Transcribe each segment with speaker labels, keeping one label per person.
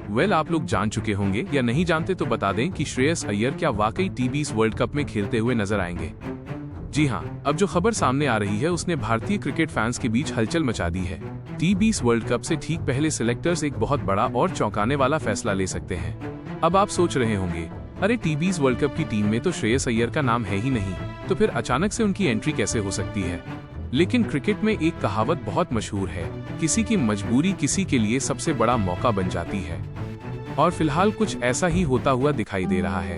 Speaker 1: आप लोग जान चुके होंगे या नहीं जानते तो बता दें कि श्रेयस अय्यर क्या वाकई टी20 वर्ल्ड कप में खेलते हुए नजर आएंगे। जी हाँ, अब जो खबर सामने आ रही है उसने भारतीय क्रिकेट फैंस के बीच हलचल मचा दी है। टी20 वर्ल्ड कप से ठीक पहले सिलेक्टर्स एक बहुत बड़ा और चौंकाने वाला फैसला ले सकते हैं। अब आप सोच रहे होंगे, अरे टी20 वर्ल्ड कप की टीम में तो श्रेयस अय्यर का नाम है ही नहीं, तो फिर अचानक से उनकी एंट्री कैसे हो सकती है। लेकिन क्रिकेट में एक कहावत बहुत मशहूर है, किसी की मजबूरी किसी के लिए सबसे बड़ा मौका बन जाती है। और फिलहाल कुछ ऐसा ही होता हुआ दिखाई दे रहा है।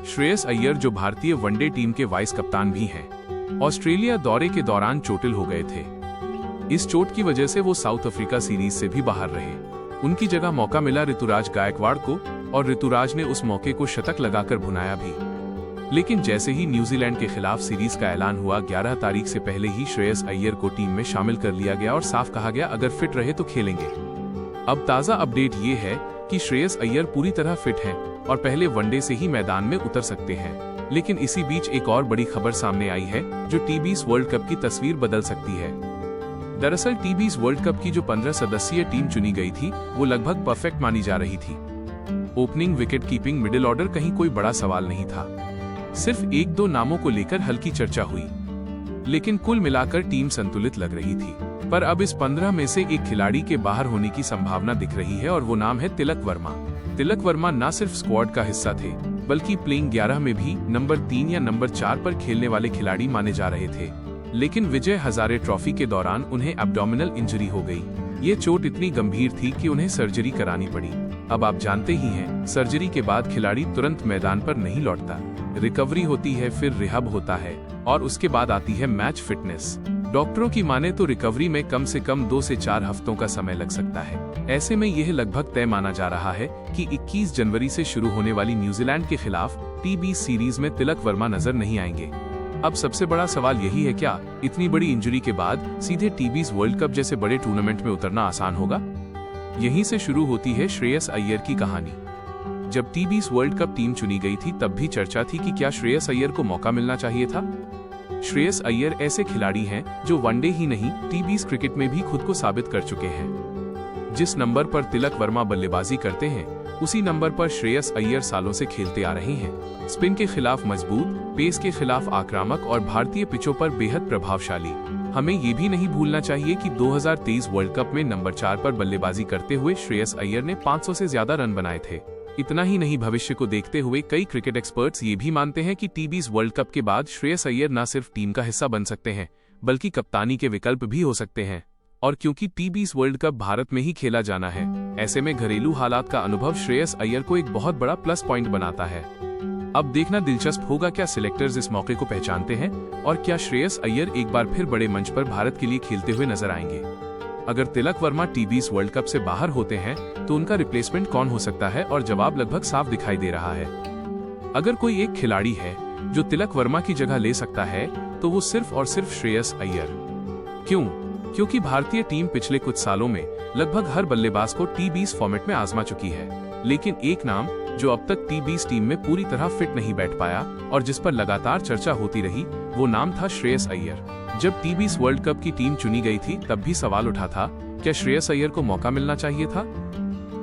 Speaker 1: श्रेयस अय्यर जो भारतीय वनडे टीम के वाइस कप्तान भी हैं, ऑस्ट्रेलिया दौरे के दौरान चोटिल हो गए थे। इस चोट की वजह से वो साउथ अफ्रीका सीरीज से भी बाहर रहे। उनकी जगह मौका मिला ऋतुराज गायकवाड़ को, और ऋतुराज ने उस मौके को शतक लगाकर भुनाया भी। लेकिन जैसे ही न्यूजीलैंड के खिलाफ सीरीज का ऐलान हुआ, 11 तारीख से पहले ही श्रेयस अय्यर को टीम में शामिल कर लिया गया और साफ कहा गया अगर फिट रहे तो खेलेंगे। अब ताज़ा अपडेट ये है कि श्रेयस अय्यर पूरी तरह फिट हैं और पहले वनडे से ही मैदान में उतर सकते हैं। लेकिन इसी बीच एक और बड़ी खबर सामने आई है जो टी20 वर्ल्ड कप की तस्वीर बदल सकती है। दरअसल टी20 वर्ल्ड कप की जो 15 सदस्यीय टीम चुनी गई थी वो लगभग परफेक्ट मानी जा रही थी। Opening, wicket keeping, middle order, कहीं कोई बड़ा सवाल नहीं था। सिर्फ एक दो नामों को लेकर हल्की चर्चा हुई, लेकिन कुल मिलाकर टीम संतुलित लग रही थी। पर अब इस 15 में से एक खिलाड़ी के बाहर होने की संभावना दिख रही है और वो नाम है तिलक वर्मा। तिलक वर्मा न सिर्फ स्क्वाड का हिस्सा थे, बल्कि प्लेइंग 11 में भी नंबर 3 या नंबर 4 पर खेलने वाले खिलाड़ी माने जा रहे थे। लेकिन विजय हजारे ट्रॉफी के दौरान उन्हें एब्डोमिनल इंजरी हो गई। ये चोट इतनी गंभीर थी कि उन्हें सर्जरी करानी पड़ी। अब आप जानते ही हैं, सर्जरी के बाद खिलाड़ी तुरंत मैदान पर नहीं लौटता। रिकवरी होती है, फिर रिहब होता है और उसके बाद आती है मैच फिटनेस। डॉक्टरों की माने तो रिकवरी में कम से कम 2 से 4 हफ्तों का समय लग सकता है। ऐसे में यह लगभग तय माना जा रहा है कि 21 जनवरी से शुरू होने वाली न्यूजीलैंड के खिलाफ टी20 सीरीज में तिलक वर्मा नजर नहीं आएंगे। अब सबसे बड़ा सवाल यही है, क्या इतनी बड़ी इंजरी के बाद सीधे टी20 वर्ल्ड कप जैसे बड़े टूर्नामेंट में उतरना आसान होगा? यहीं से शुरू होती है श्रेयस अय्यर की कहानी। जब टी20 वर्ल्ड कप टीम चुनी गई थी तब भी चर्चा थी कि क्या श्रेयस अय्यर को मौका मिलना चाहिए था। श्रेयस अय्यर ऐसे खिलाड़ी हैं जो वनडे ही नहीं टी20 क्रिकेट में भी खुद को साबित कर चुके हैं। जिस नंबर पर तिलक वर्मा बल्लेबाजी करते हैं, उसी नंबर पर श्रेयस अय्यर सालों से खेलते आ रहे हैं। स्पिन के खिलाफ मजबूत, पेस के खिलाफ आक्रामक और भारतीय पिचों पर बेहद प्रभावशाली। हमें ये भी नहीं भूलना चाहिए कि 2023 वर्ल्ड कप में नंबर 4 पर बल्लेबाजी करते हुए श्रेयस अय्यर ने 500 से ज्यादा रन बनाए थे। इतना ही नहीं, भविष्य को देखते हुए कई क्रिकेट एक्सपर्ट्स ये भी मानते हैं कि टी20 वर्ल्ड कप के बाद श्रेयस अय्यर न सिर्फ टीम का हिस्सा बन सकते हैं, बल्कि कप्तानी के विकल्प भी हो सकते हैं। और क्योंकि टी20 वर्ल्ड कप भारत में ही खेला जाना है, ऐसे में घरेलू हालात का अनुभव श्रेयस अय्यर को एक बहुत बड़ा प्लस पॉइंट बनाता है। अब देखना दिलचस्प होगा, क्या सिलेक्टर्स इस मौके को पहचानते हैं और क्या श्रेयस अय्यर एक बार फिर बड़े मंच पर भारत के लिए खेलते हुए नजर आएंगे। अगर तिलक वर्मा टी20 वर्ल्ड कप से बाहर होते हैं तो उनका रिप्लेसमेंट कौन हो सकता है, और जवाब लगभग साफ दिखाई दे रहा है। अगर कोई एक खिलाड़ी है जो तिलक वर्मा की जगह ले सकता है तो वो सिर्फ और सिर्फ श्रेयस अय्यर। क्यों? क्योंकि भारतीय टीम पिछले कुछ सालों में लगभग हर बल्लेबाज को टी20 फॉर्मेट में आजमा चुकी है, लेकिन एक नाम जो अब तक टी20 टीम में पूरी तरह फिट नहीं बैठ पाया और जिस पर लगातार चर्चा होती रही, वो नाम था श्रेयस अय्यर। जब टी20 वर्ल्ड कप की टीम चुनी गई थी तब भी सवाल उठा था, क्या श्रेयस अय्यर को मौका मिलना चाहिए था?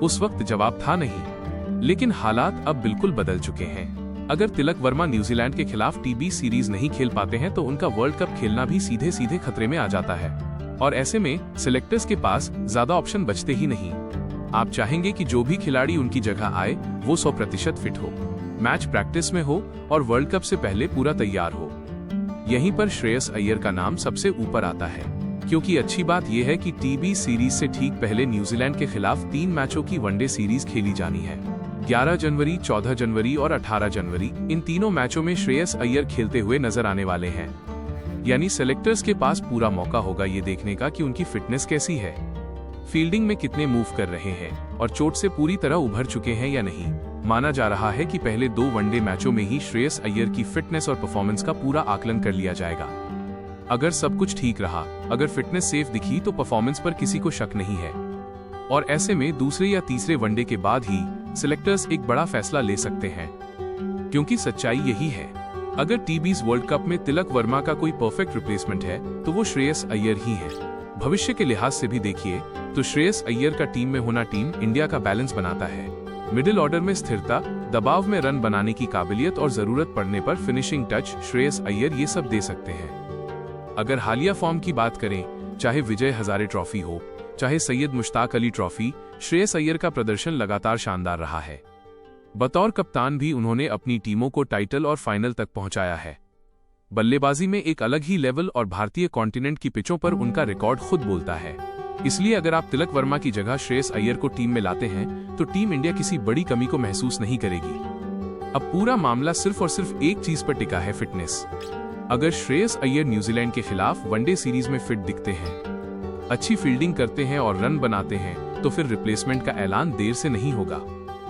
Speaker 1: उस वक्त जवाब था नहीं, लेकिन हालात अब बिल्कुल बदल चुके हैं। अगर तिलक वर्मा न्यूजीलैंड के खिलाफ टी20 सीरीज नहीं खेल पाते हैं तो उनका वर्ल्ड कप खेलना भी सीधे सीधे खतरे में आ जाता है, और ऐसे में सिलेक्टर्स के पास ज्यादा ऑप्शन बचते ही नहीं। आप चाहेंगे कि जो भी खिलाड़ी उनकी जगह आए वो 100% फिट हो, मैच प्रैक्टिस में हो और वर्ल्ड कप से पहले पूरा तैयार हो। यहीं पर श्रेयस अय्यर का नाम सबसे ऊपर आता है, क्योंकि अच्छी बात यह है कि टी20 सीरीज से ठीक पहले न्यूजीलैंड के खिलाफ 3 मैचों की वनडे सीरीज खेली जानी है। 11 जनवरी, 14 जनवरी और 18 जनवरी, इन तीनों मैचों में श्रेयस अय्यर खेलते हुए नजर आने वाले हैं। यानी सेलेक्टर्स के पास पूरा मौका होगा ये देखने का कि उनकी फिटनेस कैसी है, फील्डिंग में कितने मूव कर रहे हैं और चोट से पूरी तरह उभर चुके हैं या नहीं। माना जा रहा है कि पहले 2 वनडे मैचों में ही श्रेयस अय्यर की फिटनेस और परफॉर्मेंस का पूरा आकलन कर लिया जाएगा। अगर सब कुछ ठीक रहा, अगर फिटनेस सेफ दिखी तो परफॉर्मेंस पर किसी को शक नहीं है, और ऐसे में दूसरे या तीसरे वनडे के बाद ही सिलेक्टर्स एक बड़ा फैसला ले सकते हैं। क्योंकि सच्चाई यही है, अगर टी20 वर्ल्ड कप में तिलक वर्मा का कोई परफेक्ट रिप्लेसमेंट है तो वो श्रेयस अय्यर ही है। भविष्य के लिहाज से भी देखिए, तो श्रेयस अय्यर का टीम में होना टीम इंडिया का बैलेंस बनाता है। मिडिल ऑर्डर में स्थिरता, दबाव में रन बनाने की काबिलियत और जरूरत पड़ने पर फिनिशिंग टच श्रेयस अय्यर ये सब दे सकते हैं। अगर हालिया फॉर्म की बात करें, चाहे विजय हजारे ट्रॉफी हो, चाहे सैयद मुश्ताक अली ट्रॉफी, श्रेयस अय्यर का प्रदर्शन लगातार शानदार रहा है। बतौर कप्तान भी उन्होंने अपनी टीमों को टाइटल और फाइनल तक पहुंचाया है। बल्लेबाजी में एक अलग ही लेवल और भारतीय कॉन्टिनेंट की पिचों पर उनका रिकॉर्ड खुद बोलता है। इसलिए अगर आप तिलक वर्मा की जगह श्रेयस अय्यर को टीम में लाते हैं तो टीम इंडिया किसी बड़ी कमी को महसूस नहीं करेगी। अब पूरा मामला सिर्फ और सिर्फ एक चीज पर टिका है, फिटनेस। अगर श्रेयस अय्यर न्यूजीलैंड के खिलाफ वनडे सीरीज में फिट दिखते हैं, अच्छी फील्डिंग करते हैं और रन बनाते हैं, तो फिर रिप्लेसमेंट का ऐलान देर से नहीं होगा,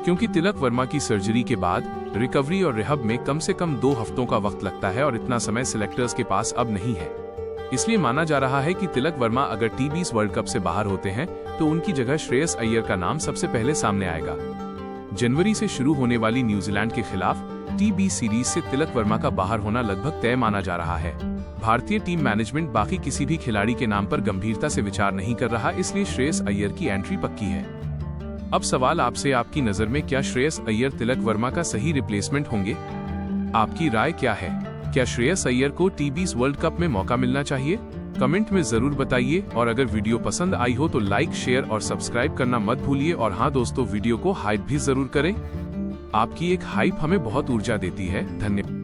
Speaker 1: क्योंकि तिलक वर्मा की सर्जरी के बाद रिकवरी और रिहब में कम से कम 2 हफ्तों का वक्त लगता है और इतना समय सिलेक्टर्स के पास अब नहीं है। इसलिए माना जा रहा है कि तिलक वर्मा अगर टी20 वर्ल्ड कप से बाहर होते हैं तो उनकी जगह श्रेयस अय्यर का नाम सबसे पहले सामने आएगा। जनवरी से शुरू होने वाली न्यूजीलैंड के खिलाफ टी20 सीरीज से तिलक वर्मा का बाहर होना लगभग तय माना जा रहा है। भारतीय टीम मैनेजमेंट बाकी किसी भी खिलाड़ी के नाम पर गंभीरता से विचार नहीं कर रहा, इसलिए श्रेयस अय्यर की एंट्री पक्की है। अब सवाल आपसे, आपकी नजर में क्या श्रेयस अय्यर तिलक वर्मा का सही रिप्लेसमेंट होंगे? आपकी राय क्या है? क्या श्रेयस अय्यर को टी20 वर्ल्ड कप में मौका मिलना चाहिए? कमेंट में जरूर बताइए, और अगर वीडियो पसंद आई हो तो लाइक, शेयर और सब्सक्राइब करना मत भूलिए। और हाँ दोस्तों, वीडियो को हाइप भी जरूर करें। आपकी एक हाइप हमें बहुत ऊर्जा देती है। धन्यवाद।